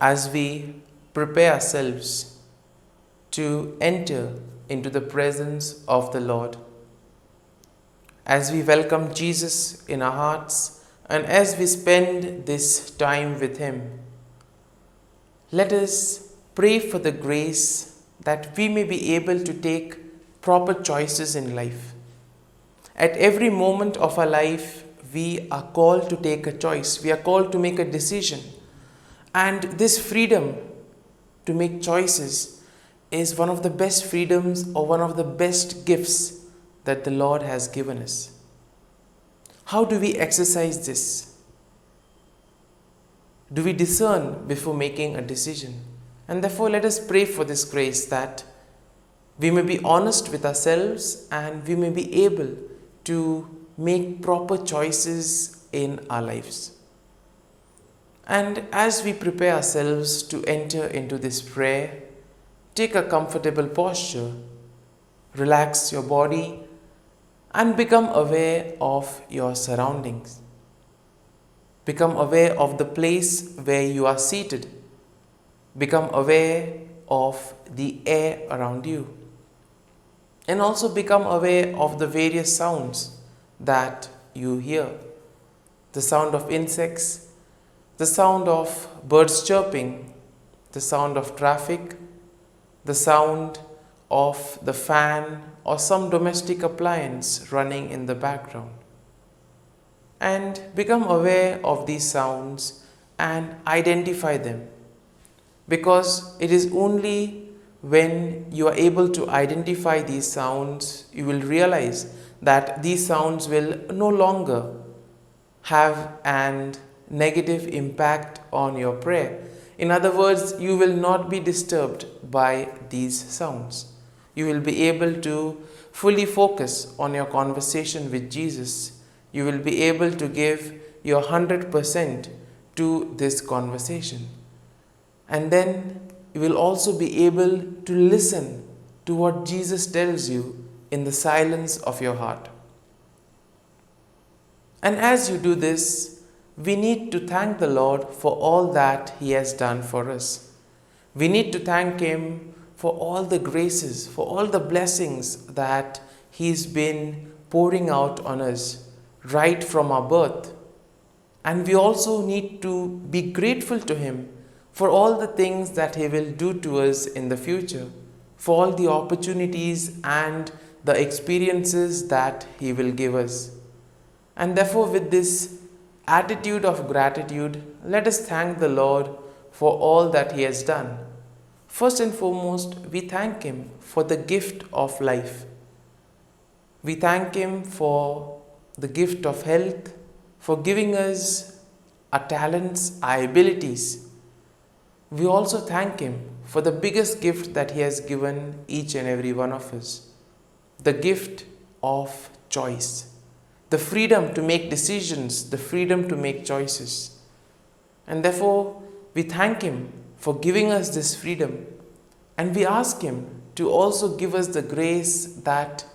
as we prepare ourselves to enter into the presence of the Lord, as we welcome Jesus in our hearts and as we spend this time with Him, let us pray for the grace that we may be able to take proper choices in life. At every moment of our life, we are called to take a choice. We are called to make a decision. And this freedom to make choices is one of the best freedoms or one of the best gifts that the Lord has given us. How do we exercise this? Do we discern before making a decision? And therefore, let us pray for this grace that we may be honest with ourselves and we may be able to make proper choices in our lives. And as we prepare ourselves to enter into this prayer, take a comfortable posture, relax your body, and become aware of your surroundings. Become aware of the place where you are seated. Become aware of the air around you. And also become aware of the various sounds that you hear. The sound of insects, the sound of birds chirping, the sound of traffic, the sound of the fan or some domestic appliance running in the background. And become aware of these sounds and identify them, because it is only when you are able to identify these sounds, you will realize that these sounds will no longer have an negative impact on your prayer. In other words, you will not be disturbed by these sounds. You will be able to fully focus on your conversation with Jesus. You will be able to give your 100% to this conversation. And then you will also be able to listen to what Jesus tells you in the silence of your heart. And as you do this, we need to thank the Lord for all that He has done for us. We need to thank Him for all the graces, for all the blessings that He's been pouring out on us right from our birth. And we also need to be grateful to Him for all the things that He will do to us in the future, for all the opportunities and the experiences that He will give us. And therefore, with this attitude of gratitude, let us thank the Lord for all that He has done. First and foremost, we thank Him for the gift of life. We thank Him for the gift of health, for giving us our talents, our abilities. We also thank Him for the biggest gift that He has given each and every one of us, the gift of choice, the freedom to make decisions, the freedom to make choices. And therefore, we thank Him for giving us this freedom, and we ask Him to also give us the grace that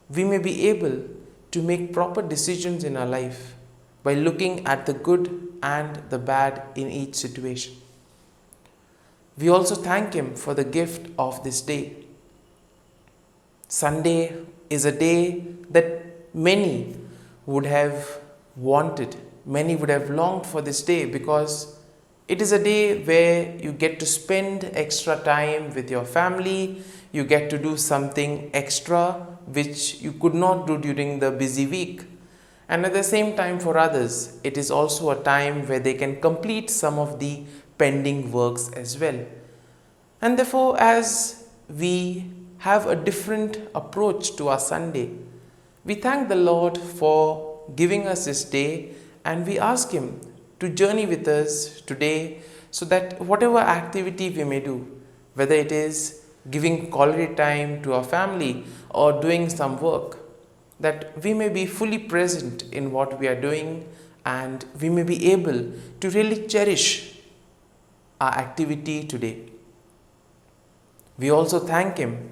we may be able to make proper decisions in our life by looking at the good and the bad in each situation. We also thank Him for the gift of this day. Sunday is a day that many would have wanted, many would have longed for this day, because it is a day where you get to spend extra time with your family, you get to do something extra which you could not do during the busy week. And at the same time, for others, it is also a time where they can complete some of the pending works as well. And therefore, as we have a different approach to our Sunday, we thank the Lord for giving us this day, and we ask Him to journey with us today so that whatever activity we may do, whether it is giving quality time to our family or doing some work, that we may be fully present in what we are doing, and we may be able to really cherish our activity today. We also thank Him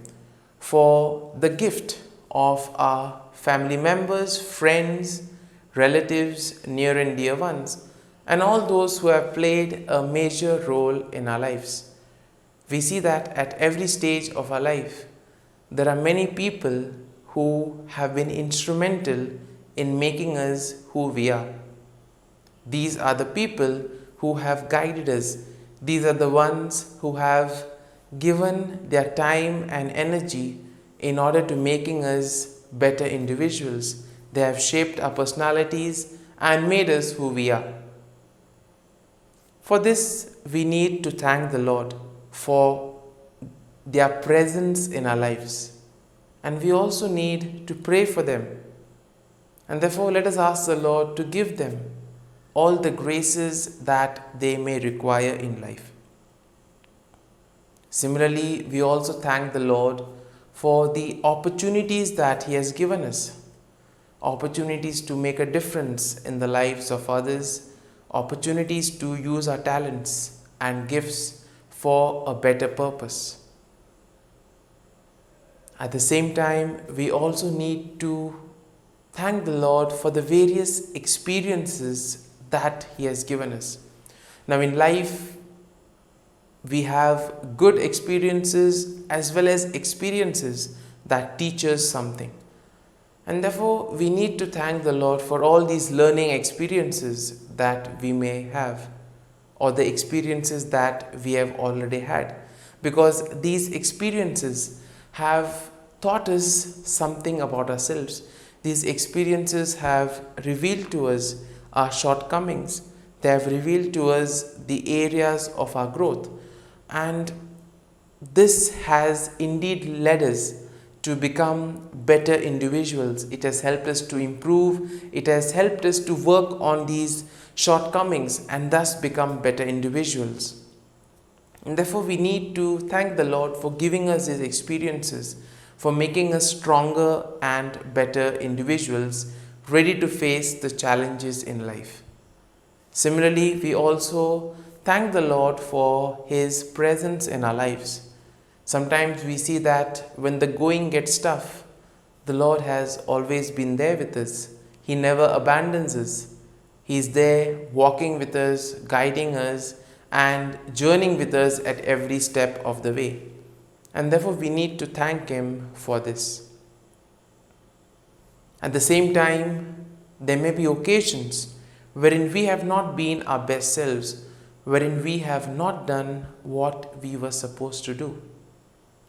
for the gift of our family members, friends, relatives, near and dear ones. and all those who have played a major role in our lives. We see that at every stage of our life, there are many people who have been instrumental in making us who we are. These are the people who have guided us. These are the ones who have given their time and energy in order to making us better individuals. They have shaped our personalities and made us who we are. For this, we need to thank the Lord for their presence in our lives. And we also need to pray for them. And therefore, let us ask the Lord to give them all the graces that they may require in life. Similarly, we also thank the Lord for the opportunities that He has given us. Opportunities to make a difference in the lives of others, opportunities to use our talents and gifts for a better purpose. At the same time, we also need to thank the Lord for the various experiences that He has given us. Now, in life, we have good experiences as well as experiences that teach us something. And therefore, we need to thank the Lord for all these learning experiences that we may have, or the experiences that we have already had, because these experiences have taught us something about ourselves. These experiences have revealed to us our shortcomings. They have revealed to us the areas of our growth. And this has indeed led us to become better individuals. It has helped us to improve. It has helped us to work on these shortcomings and thus become better individuals. And therefore, we need to thank the Lord for giving us these experiences, for making us stronger and better individuals, ready to face the challenges in life. Similarly, we also thank the Lord for His presence in our lives. Sometimes we see that when the going gets tough, the Lord has always been there with us. He never abandons us. He is there walking with us, guiding us, and journeying with us at every step of the way. And therefore, we need to thank Him for this. At the same time, there may be occasions wherein we have not been our best selves, wherein we have not done what we were supposed to do.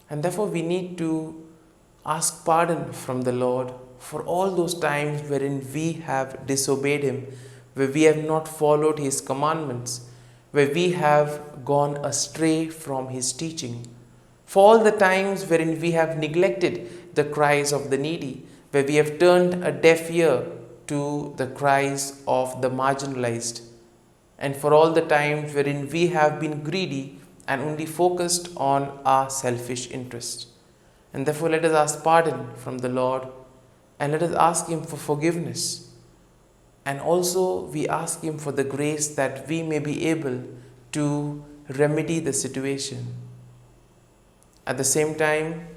And therefore, we need to ask pardon from the Lord for all those times wherein we have disobeyed Him, where we have not followed His commandments, where we have gone astray from His teaching. For all the times wherein we have neglected the cries of the needy, where we have turned a deaf ear to the cries of the marginalized. And for all the times wherein we have been greedy and only focused on our selfish interest. And therefore, let us ask pardon from the Lord, and let us ask Him for forgiveness. And also, we ask Him for the grace that we may be able to remedy the situation. At the same time,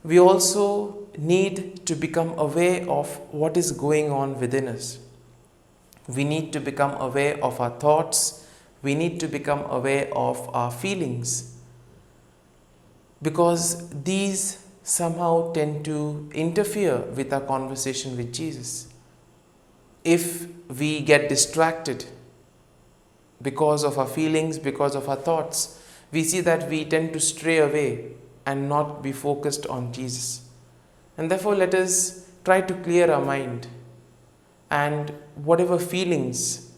we also need to become aware of what is going on within us. We need to become aware of our thoughts. We need to become aware of our feelings, because these somehow tend to interfere with our conversation with Jesus. If we get distracted because of our feelings, because of our thoughts, we see that we tend to stray away and not be focused on Jesus. And therefore, let us try to clear our mind, and whatever feelings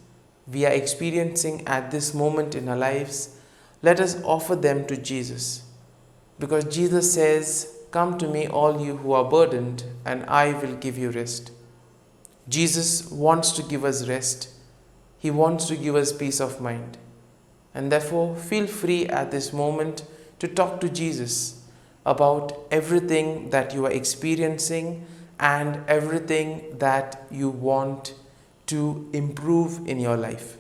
we are experiencing at this moment in our lives, let us offer them to Jesus. Because Jesus says, "Come to me, all you who are burdened, and I will give you rest." Jesus wants to give us rest. He wants to give us peace of mind. And therefore, feel free at this moment to talk to Jesus about everything that you are experiencing and everything that you want to improve in your life.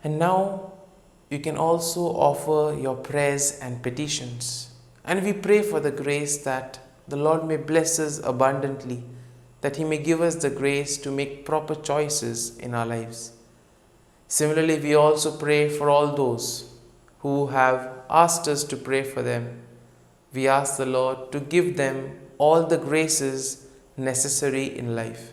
And now you can also offer your prayers and petitions. And we pray for the grace that the Lord may bless us abundantly that He may give us the grace to make proper choices in our lives. Similarly, we also pray for all those who have asked us to pray for them. We ask the Lord to give them all the graces necessary in life.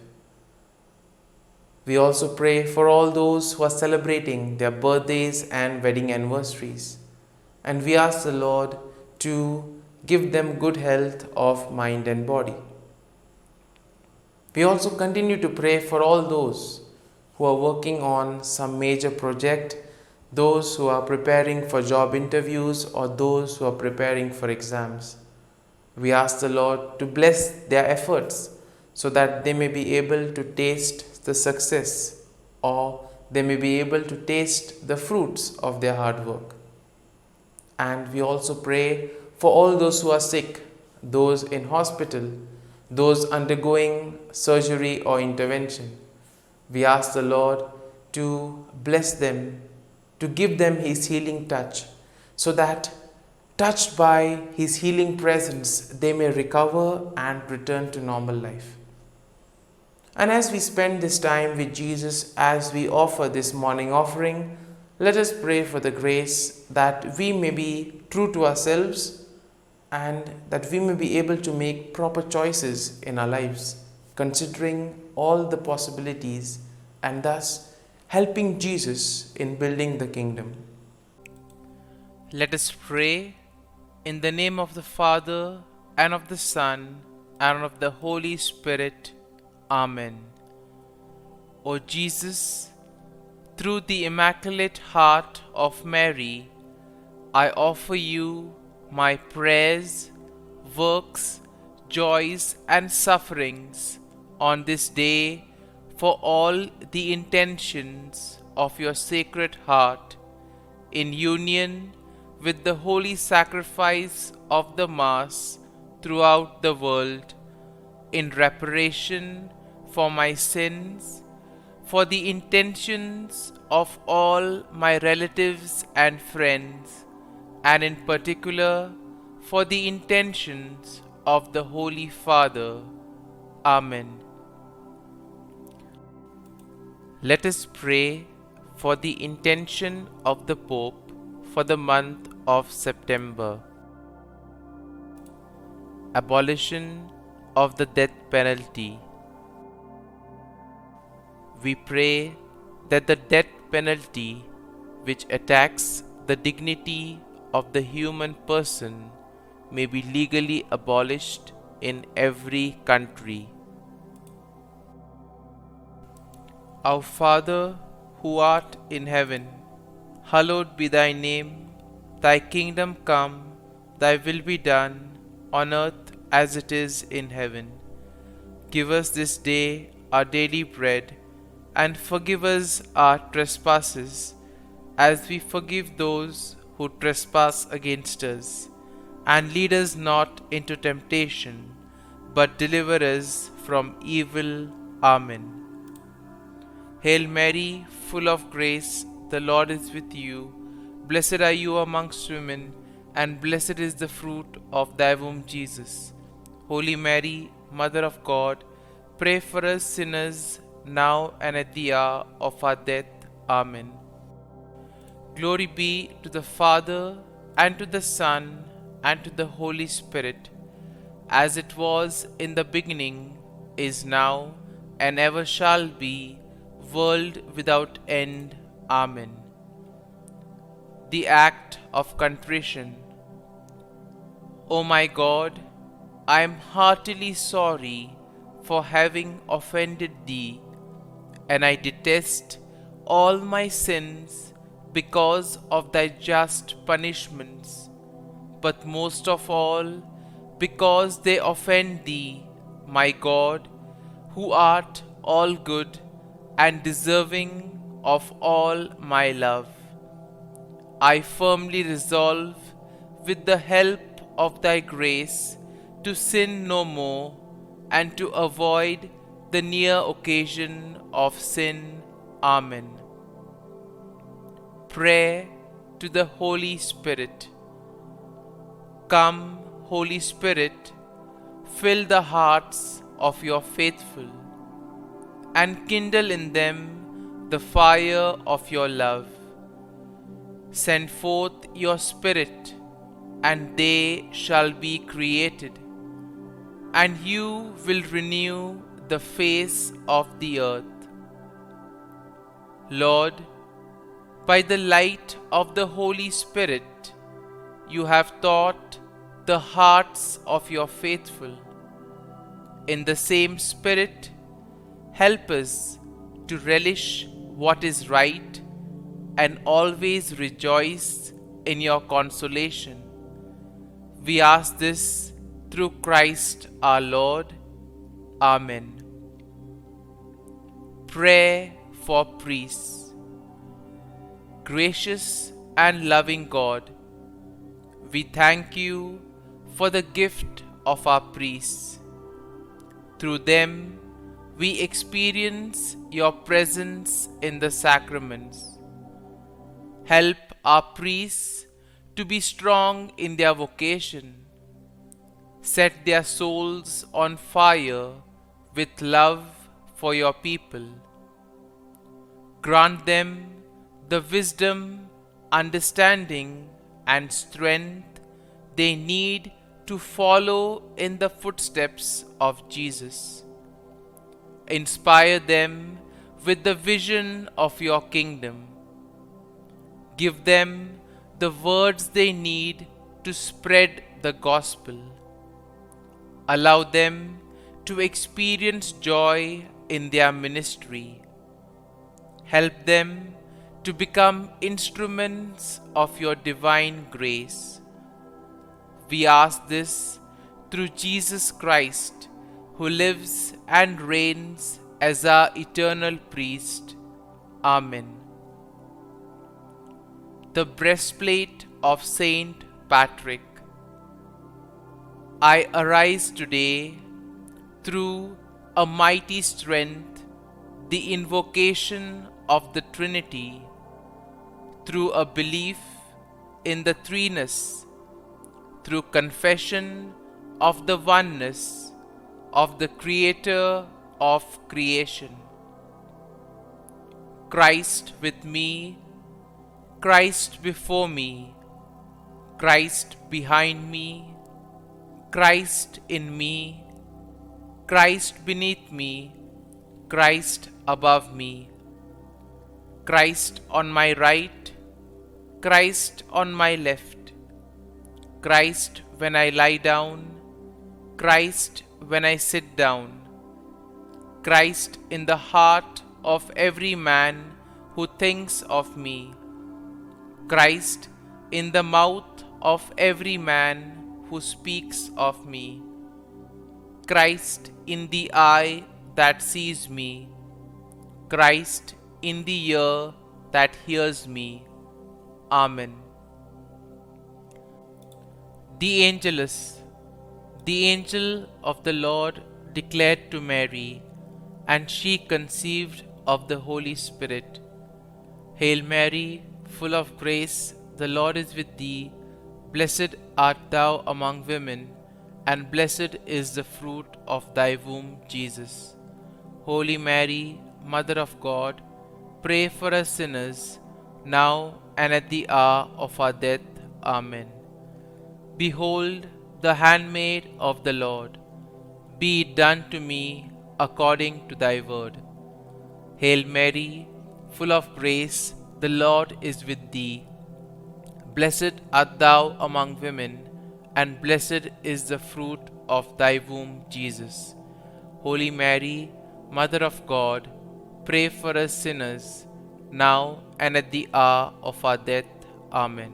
We also pray for all those who are celebrating their birthdays and wedding anniversaries. And we ask the Lord to give them good health of mind and body. We also continue to pray for all those who are working on some major project, those who are preparing for job interviews, or those who are preparing for exams. We ask the Lord to bless their efforts so that they may be able to taste the success, or they may be able to taste the fruits of their hard work. And we also pray for all those who are sick, those in hospital, those undergoing surgery or intervention. We ask the Lord to bless them, to give them His healing touch, so that touched by His healing presence, they may recover and return to normal life. And as we spend this time with Jesus, as we offer this morning offering, let us pray for the grace that we may be true to ourselves and that we may be able to make proper choices in our lives, considering all the possibilities and thus helping Jesus in building the kingdom. Let us pray in the name of the Father, and of the Son, and of the Holy Spirit. Amen. O Jesus, through the Immaculate Heart of Mary, I offer you my prayers, works, joys, and sufferings on this day for all the intentions of your Sacred Heart, in union with the holy sacrifice of the Mass throughout the world, in reparation for my sins, for the intentions of all my relatives and friends, and in particular for the intentions of the Holy Father. Amen. Let us pray for the intention of the Pope for the month of September. Abolition of the death penalty. We pray that the death penalty, which attacks the dignity of the human person, may be legally abolished in every country. Our Father, who art in heaven, hallowed be thy name. Thy kingdom come, thy will be done, on earth as it is in heaven. Give us this day our daily bread, and forgive us our trespasses, as we forgive those who trespass against us. And lead us not into temptation, but deliver us from evil. Amen. Hail Mary, full of grace, the Lord is with you. Blessed are you amongst women, and blessed is the fruit of thy womb, Jesus. Holy Mary, Mother of God, pray for us sinners, now and at the hour of our death. Amen. Glory be to the Father, and to the Son, and to the Holy Spirit, as it was in the beginning, is now, and ever shall be, world without end. Amen. The Act of Contrition. O my God, I am heartily sorry for having offended Thee, and I detest all my sins because of Thy just punishments, but most of all because they offend Thee, my God, who art all good and deserving of all my love. I firmly resolve, with the help of Thy grace, to sin no more, and to avoid the near occasion of sin. Amen. Prayer to the Holy Spirit. Come, Holy Spirit, fill the hearts of your faithful, and kindle in them the fire of your love. Send forth your Spirit, and they shall be created, and you will renew the face of the earth. Lord, by the light of the Holy Spirit, you have taught the hearts of your faithful. In the same Spirit, help us to relish what is right and always rejoice in your consolation. We ask this through Christ our Lord. Amen. Prayer for priests. Gracious and loving God, we thank you for the gift of our priests. Through them, we experience your presence in the sacraments. Help our priests to be strong in their vocation. Set their souls on fire with love for your people. Grant them the wisdom, understanding, and strength they need to follow in the footsteps of Jesus. Inspire them with the vision of your kingdom. Give them the words they need to spread the gospel. Allow them to experience joy in their ministry. Help them to become instruments of your divine grace. We ask this through Jesus Christ, who lives and reigns as our eternal priest. Amen. The breastplate of Saint Patrick. I arise today through a mighty strength, the invocation of the Trinity, through a belief in the threeness, through confession of the oneness of the Creator of creation. Christ with me, Christ before me, Christ behind me, Christ in me, Christ beneath me, Christ above me, Christ on my right, Christ on my left, Christ when I lie down, Christ when I sit down, Christ in the heart of every man who thinks of me, Christ in the mouth of every man who speaks of me, Christ in the eye that sees me, Christ in the ear that hears me. Amen. The Angelus. The angel of the Lord declared to Mary, and she conceived of the Holy Spirit. Hail Mary, full of grace, the Lord is with thee. Blessed art thou among women, and blessed is the fruit of thy womb, Jesus. Holy Mary, Mother of God, pray for us sinners, now and at the hour of our death. Amen. Behold, the handmaid of the Lord, be it done to me according to thy word. Hail Mary, full of grace, the Lord is with thee. Blessed art thou among women, and blessed is the fruit of thy womb, Jesus. Holy Mary, Mother of God, pray for us sinners, now and at the hour of our death. Amen.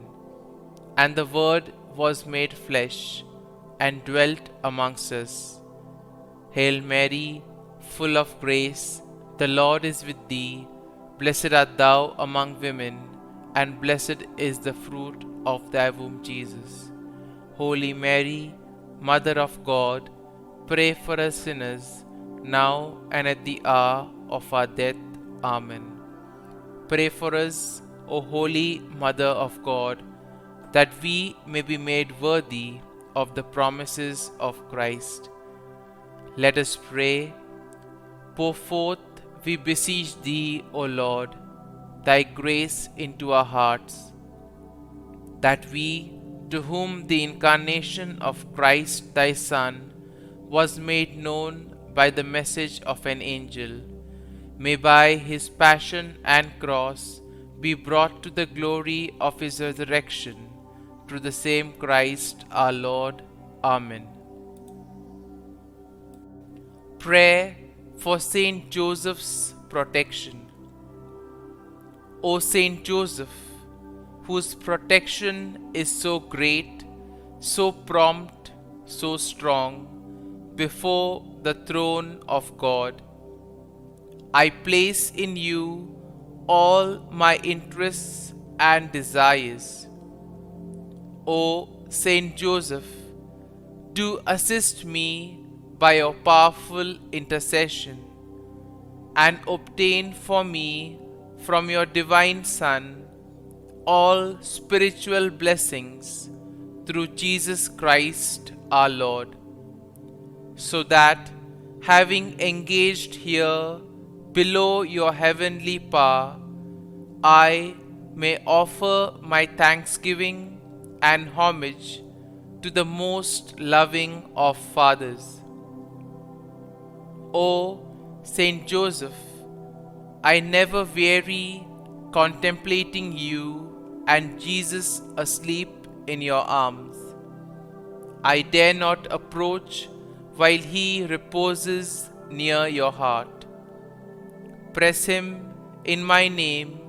And the Word was made flesh, and dwelt amongst us. Hail Mary, full of grace, the Lord is with thee. Blessed art thou among women, and blessed is the fruit of thy womb, Jesus. Holy Mary, Mother of God, pray for us sinners, now and at the hour of our death. Amen. Pray for us, O Holy Mother of God, that we may be made worthy of the promises of Christ. Let us pray. Pour forth, we beseech thee, O Lord, thy grace into our hearts, that we, to whom the incarnation of Christ thy Son was made known by the message of an angel, may by his passion and cross be brought to the glory of his resurrection, through the same Christ our Lord. Amen. Prayer for Saint Joseph's protection. O Saint Joseph, whose protection is so great, so prompt, so strong, before the throne of God, I place in you all my interests and desires. O Saint Joseph, do assist me by your powerful intercession, and obtain for me from your divine Son all spiritual blessings through Jesus Christ our Lord, so that, having engaged here below your heavenly power, I may offer my thanksgiving and homage to the most loving of fathers. O Saint Joseph, I never weary contemplating you and Jesus asleep in your arms. I dare not approach while he reposes near your heart. Press him in my name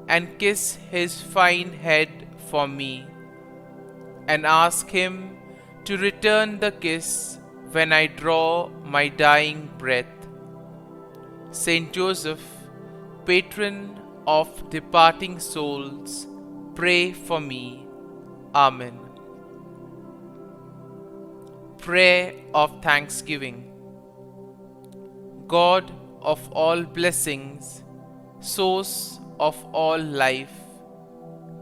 and kiss his fine head for me, and ask him to return the kiss when I draw my dying breath. Saint Joseph, patron of departing souls, pray for me. Amen. Prayer of Thanksgiving. God of all blessings, source of all life,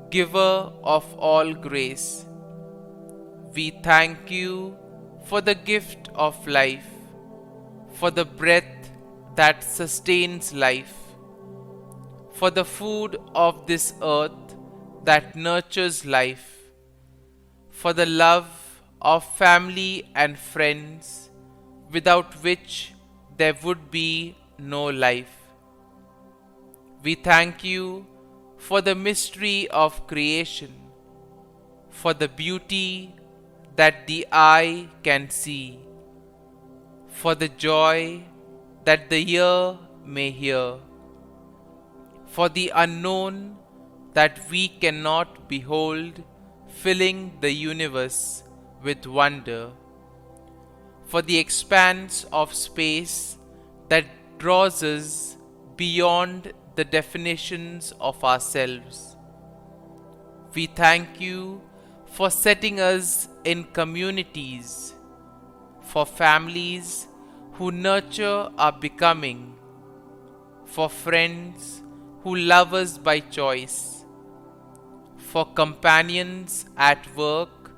giver of all grace, we thank you for the gift of life, for the breath that sustains life, for the food of this earth that nurtures life, for the love of family and friends, without which there would be no life. We thank you for the mystery of creation, for the beauty that the eye can see, for the joy that the ear may hear, for the unknown that we cannot behold, filling the universe with wonder, for the expanse of space that draws us beyond the definitions of ourselves. We thank you for setting us in communities, for families who nurture our becoming, for friends who love us by choice, for companions at work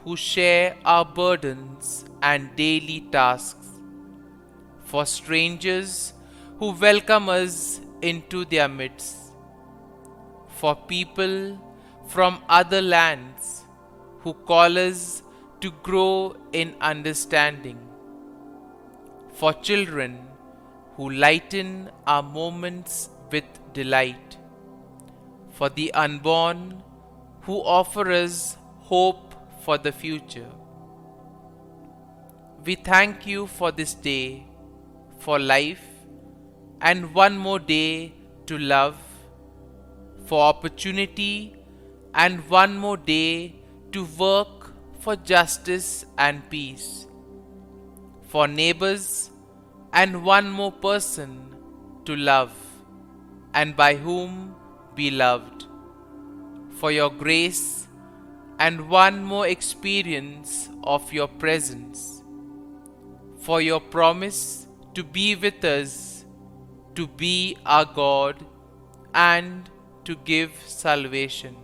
who share our burdens and daily tasks, for strangers who welcome us into their midst, for people from other lands who call us to grow in understanding, for children who lighten our moments with delight, for the unborn who offer us hope for the future. We thank you for this day, for life, and one more day to love, for opportunity, and one more day to work for justice and peace, for neighbors, and one more person to love, and by whom be loved, for your grace, and one more experience of your presence, for your promise to be with us, to be our God, and to give salvation.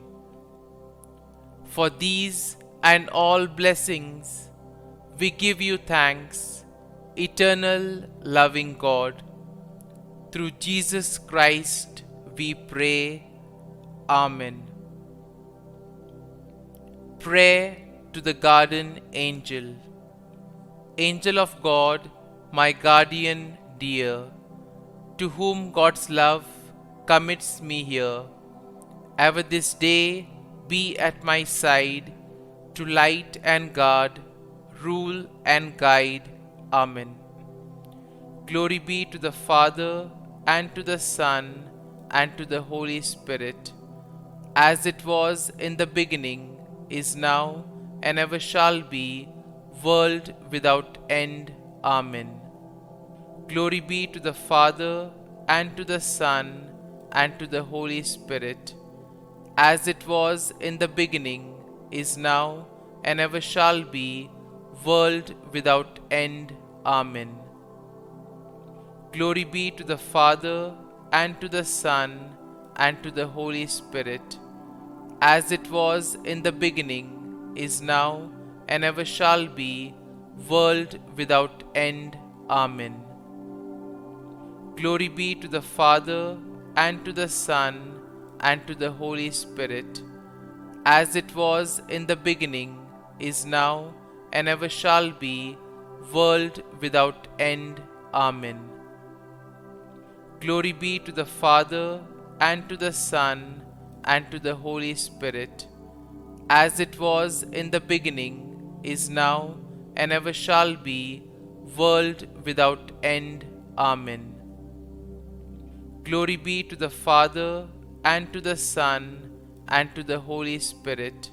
For these and all blessings, we give you thanks eternal, loving God, through Jesus Christ we pray. Amen. Prayer to the Guardian Angel. Angel of God, my guardian dear, to whom God's love commits me here, ever this day be at my side, to light and guard, rule and guide. Amen. Glory be to the Father, and to the Son, and to the Holy Spirit, as it was in the beginning, is now, and ever shall be, world without end. Amen. Glory be to the Father, and to the Son, and to the Holy Spirit, as it was in the beginning, is now, and ever shall be, world without end. Amen. Glory be to the Father, and to the Son, and to the Holy Spirit, as it was in the beginning, is now, and ever shall be, world without end. Amen. Glory be to the Father, and to the Son, and to the Holy Spirit, as it was in the beginning, is now, and ever shall be, world without end. Amen. Glory be to the Father, and to the Son, and to the Holy Spirit, as it was in the beginning, is now, and ever shall be, world without end. Amen. Glory be to the Father, and to the Son, and to the Holy Spirit,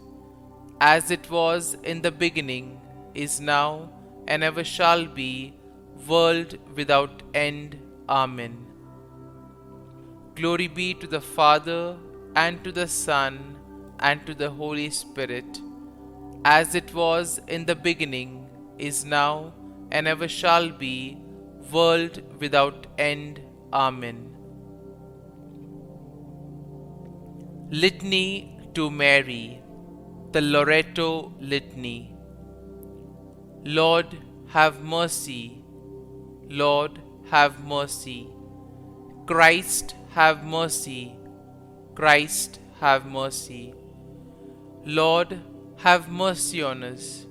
as it was in the beginning, is now, and ever shall be, world without end. Amen. Glory be to the Father, and to the Son, and to the Holy Spirit, as it was in the beginning, is now, and ever shall be, world without end. Amen. Litany to Mary, the LORETO Litany. Lord, have mercy. Lord, have mercy. Christ, have mercy. Christ, have mercy. Lord, have mercy on us.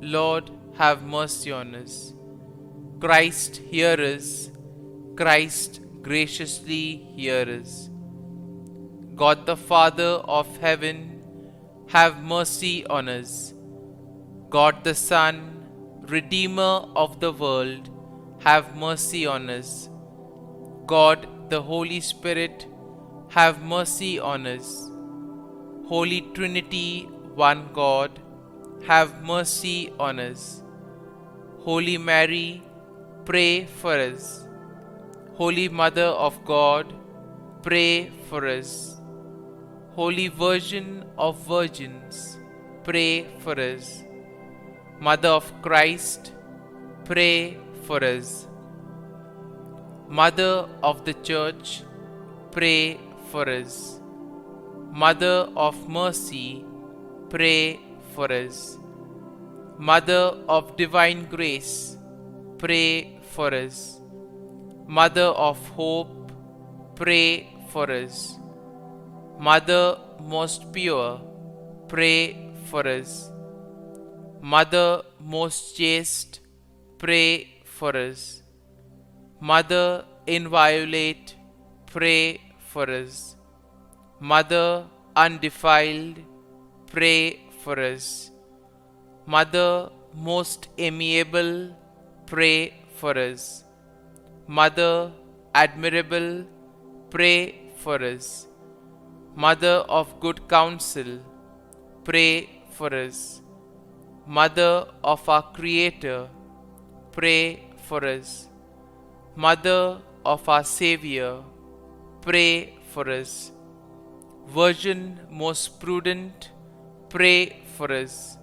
Lord, have mercy on us. Christ, hear us. Christ, graciously hear us. God the Father of heaven, have mercy on us. God the Son, Redeemer of the world, have mercy on us. God the Holy Spirit, have mercy on us. Holy Trinity, one God, have mercy on us. Holy Mary, pray for us. Holy Mother of God, pray for us. Holy Virgin of Virgins, pray for us. Mother of Christ, pray for us. Mother of the Church, pray for us. Mother of Mercy, pray for us. Mother of Divine Grace, pray for us. Mother of Hope, pray for us. Mother most pure, pray for us. Mother most chaste, pray for us. Mother inviolate, pray for us. Mother undefiled, pray for us. Mother most amiable, pray for us. Mother admirable, pray for us. Mother of good counsel, pray for us. Mother of our Creator, pray for us. Mother of our Savior, pray for us. Virgin most prudent, pray for us.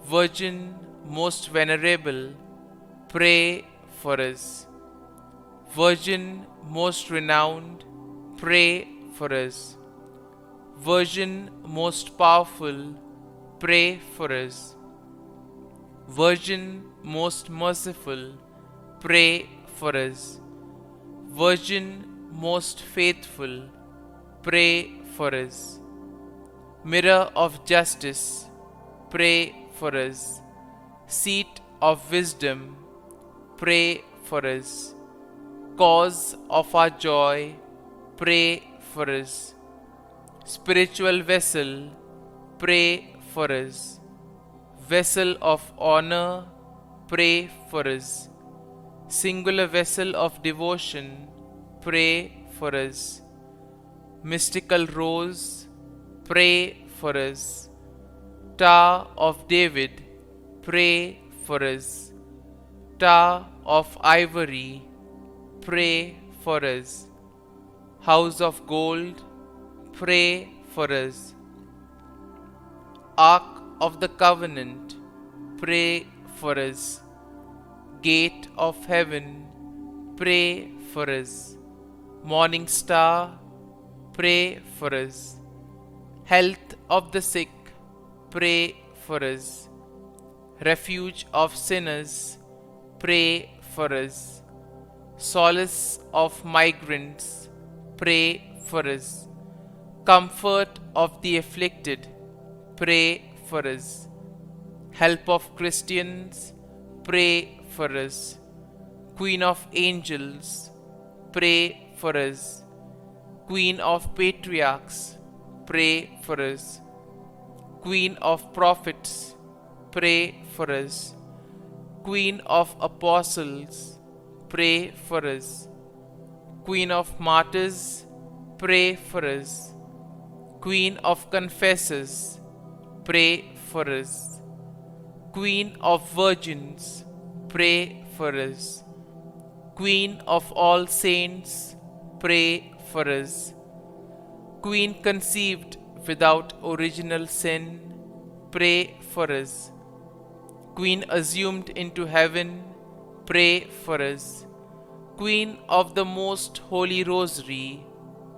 Virgin most venerable, pray for us. Virgin most renowned, pray for us. Virgin most powerful, pray for us. Virgin most merciful, pray for us. Virgin most faithful, pray for us. Mirror of justice, pray for us. Seat of wisdom, pray for us. Cause of our joy, pray for us. Spiritual vessel, pray for us. Vessel of honor, pray for us. Singular vessel of devotion, pray for us. Mystical rose, pray for us. Tower of David, pray for us. Tower of ivory, pray for us. House of gold, pray for us. Ark of the covenant, pray for us. Gate of heaven, pray for us. Morning star, pray for us. Health of the sick, pray for us. Refuge of sinners, pray for us. Solace of migrants, pray for us. Comfort of the afflicted, pray for us. Help of Christians, pray for us. Queen of angels, pray for us. Queen of patriarchs, pray for us. Queen of prophets, pray for us. Queen of apostles, pray for us. Queen of martyrs, pray for us. Queen of confessors, pray for us. Queen of virgins, pray for us. Queen of all saints, pray for us. Queen conceived without original sin, pray for us. Queen assumed into heaven, pray for us. Queen of the most holy rosary,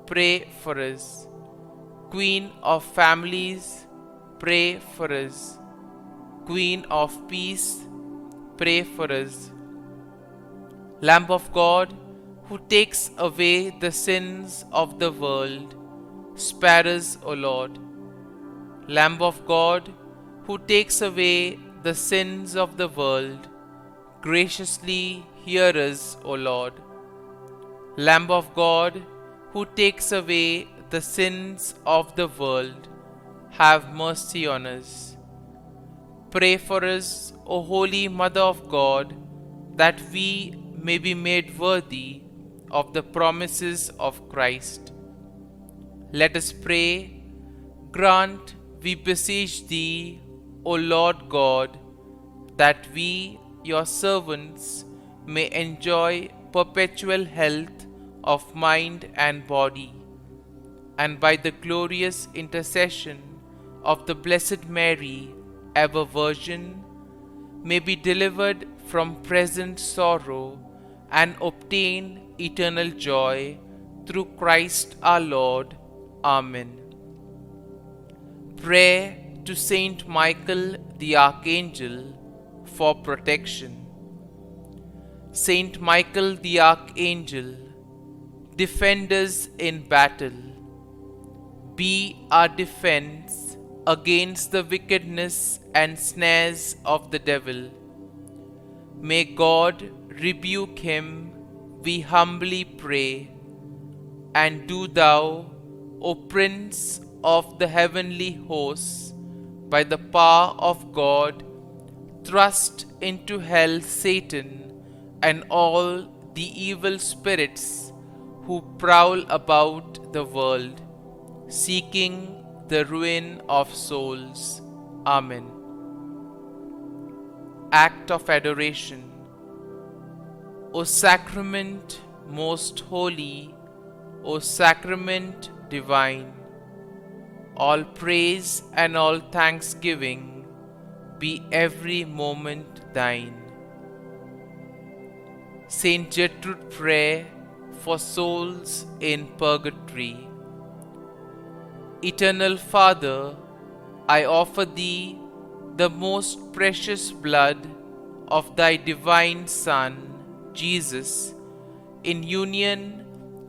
pray for us. Queen of families, pray for us. Queen of peace, pray for us. Lamb of God, who takes away the sins of the world, spare us, O Lord. Lamb of God, who takes away the sins of the world, graciously hear us, O Lord. Lamb of God, who takes away the sins of the world, have mercy on us. Pray for us, O Holy Mother of God, that we may be made worthy of the promises of Christ. Let us pray. Grant, we beseech Thee, O Lord God, that we, Your servants, may enjoy perpetual health of mind and body, and by the glorious intercession of the Blessed Mary, ever Virgin, may be delivered from present sorrow and obtain eternal joy through Christ our Lord. Amen. Prayer to Saint Michael the Archangel for protection. Saint Michael the Archangel, defend us in battle. Be our defense against the wickedness and snares of the devil. May God rebuke him, we humbly pray. And do Thou, O Prince of the heavenly hosts, by the power of God, thrust into hell Satan and all the evil spirits who prowl about the world, seeking the ruin of souls. Amen. Act of Adoration. O Sacrament most holy, O Sacrament divine, all praise and all thanksgiving be every moment Thine. Saint Gertrude prayer for souls in purgatory. Eternal Father, I offer Thee the most precious blood of Thy divine Son, Jesus, in union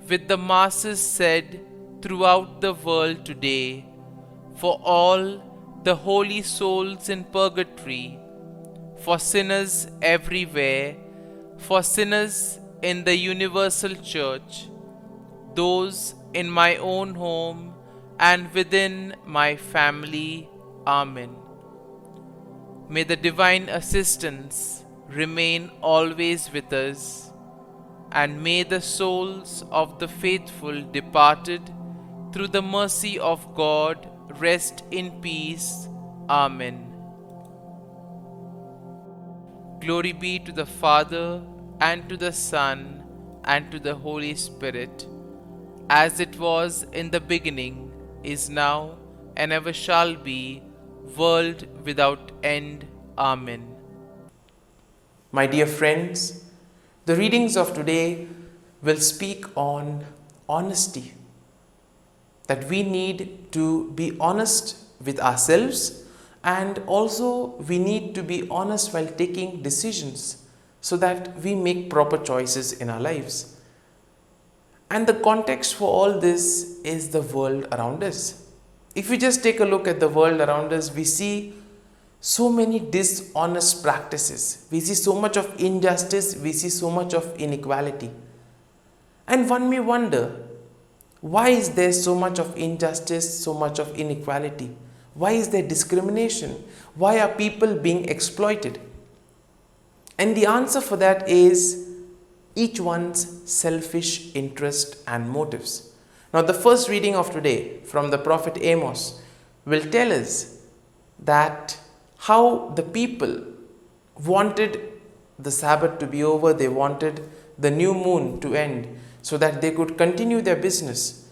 with the masses said throughout the world today, for all the holy souls in purgatory, for sinners everywhere, for sinners in the universal church, those in my own home and within my family. Amen. May the divine assistance remain always with us, and may the souls of the faithful departed through the mercy of God rest in peace. Amen. Glory be to the Father, and to the Son, and to the Holy Spirit, as it was in the beginning, is now, and ever shall be, world without end. Amen. My dear friends, the readings of today will speak on honesty. That we need to be honest with ourselves, and also we need to be honest while taking decisions so that we make proper choices in our lives. And the context for all this is the world around us. If we just take a look at the world around us, we see so many dishonest practices. We see so much of injustice, we see so much of inequality. And one may wonder, why is there so much of injustice, so much of inequality? Why is there discrimination? Why are people being exploited? And the answer for that is each one's selfish interest and motives. Now, the first reading of today from the prophet Amos will tell us that how the people wanted the Sabbath to be over, they wanted the new moon to end so that they could continue their business.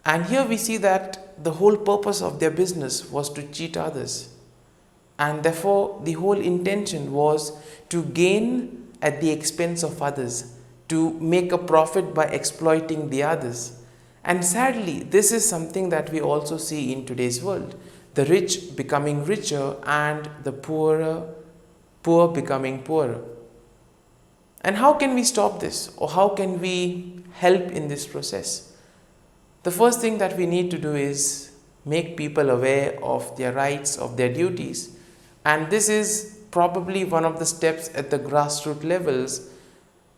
And here we see that the whole purpose of their business was to cheat others. And therefore, the whole intention was to gain at the expense of others, to make a profit by exploiting the others. And sadly, this is something that we also see in today's world. The rich becoming richer and the poor becoming poorer. And how can we stop this? Or how can we help in this process? The first thing that we need to do is make people aware of their rights, of their duties. And this is probably one of the steps at the grassroots levels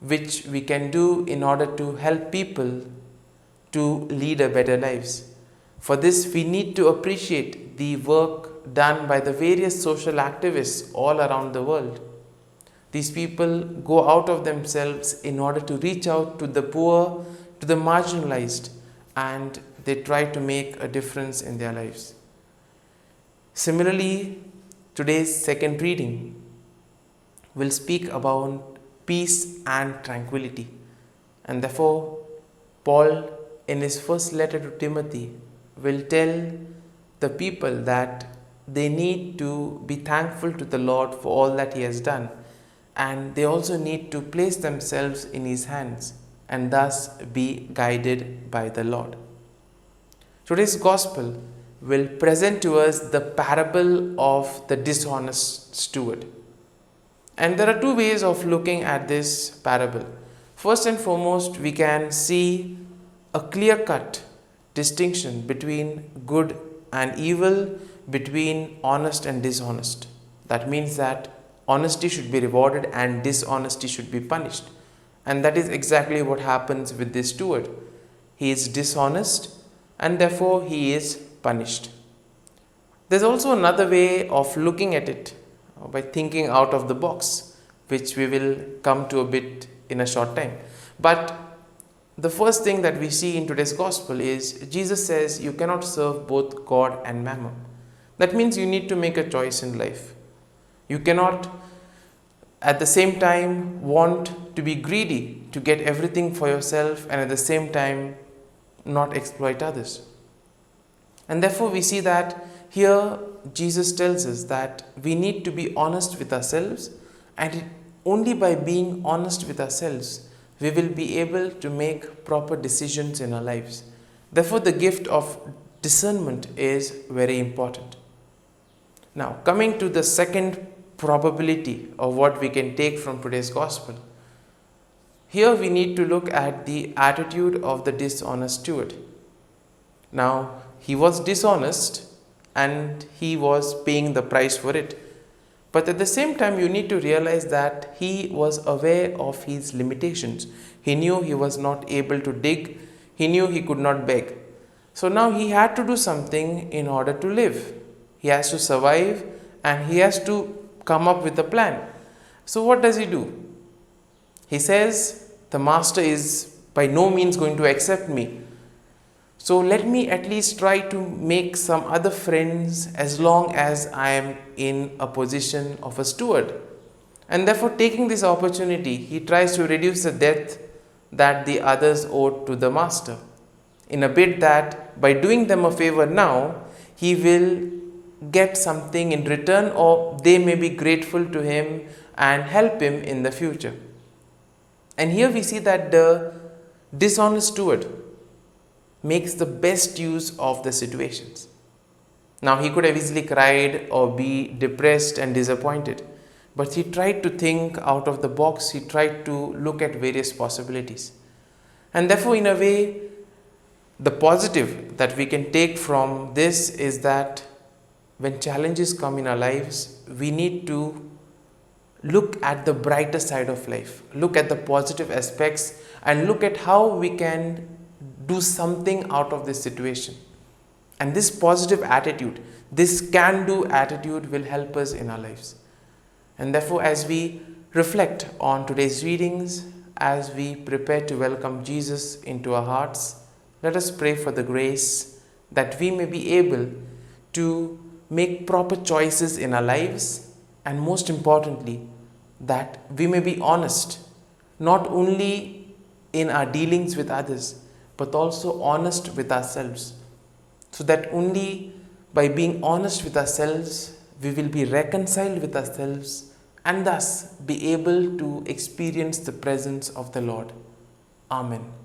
which we can do in order to help people to lead a better lives. For this, we need to appreciate the work done by the various social activists all around the world. These people go out of themselves in order to reach out to the poor, to the marginalized, and they try to make a difference in their lives. Similarly, today's second reading will speak about peace and tranquility. And therefore, Paul, in his first letter to Timothy, will tell the people that they need to be thankful to the Lord for all that He has done. And they also need to place themselves in His hands and thus be guided by the Lord. Today's Gospel will present to us the parable of the dishonest steward. And there are two ways of looking at this parable. First and foremost, we can see a clear-cut distinction between good and evil, between honest and dishonest. That means that honesty should be rewarded and dishonesty should be punished. And that is exactly what happens with this steward. He is dishonest and therefore he is punished. There's also another way of looking at it by thinking out of the box, which we will come to a bit in a short time. But the first thing that we see in today's gospel is Jesus says you cannot serve both God and mammon. That means you need to make a choice in life. You cannot at the same time want to be greedy to get everything for yourself and at the same time not exploit others. And therefore we see that here Jesus tells us that we need to be honest with ourselves, and only by being honest with ourselves we will be able to make proper decisions in our lives. Therefore the gift of discernment is very important. Now coming to the second probability of what we can take from today's gospel. here we need to look at the attitude of the dishonest steward. Now, he was dishonest and he was paying the price for it. But at the same time, you need to realize that he was aware of his limitations. He knew he was not able to dig. He knew he could not beg. So now he had to do something in order to live. He has to survive and he has to come up with a plan. So what does he do? He says, the master is by no means going to accept me. So let me at least try to make some other friends as long as I am in a position of a steward. And therefore, taking this opportunity, he tries to reduce the debt that the others owed to the master, in a bid that by doing them a favor now, he will get something in return, or they may be grateful to him and help him in the future. And here we see that the dishonest steward makes the best use of the situations. Now, he could have easily cried or be depressed and disappointed, but he tried to think out of the box. He tried to look at various possibilities. And therefore, in a way, the positive that we can take from this is that when challenges come in our lives, we need to look at the brighter side of life, look at the positive aspects, and look at how we can do something out of this situation. And this positive attitude, this can-do attitude will help us in our lives. And therefore, as we reflect on today's readings, as we prepare to welcome Jesus into our hearts, let us pray for the grace that we may be able to make proper choices in our lives, and most importantly, that we may be honest, not only in our dealings with others, but also honest with ourselves, so that only by being honest with ourselves, we will be reconciled with ourselves and thus be able to experience the presence of the Lord. Amen.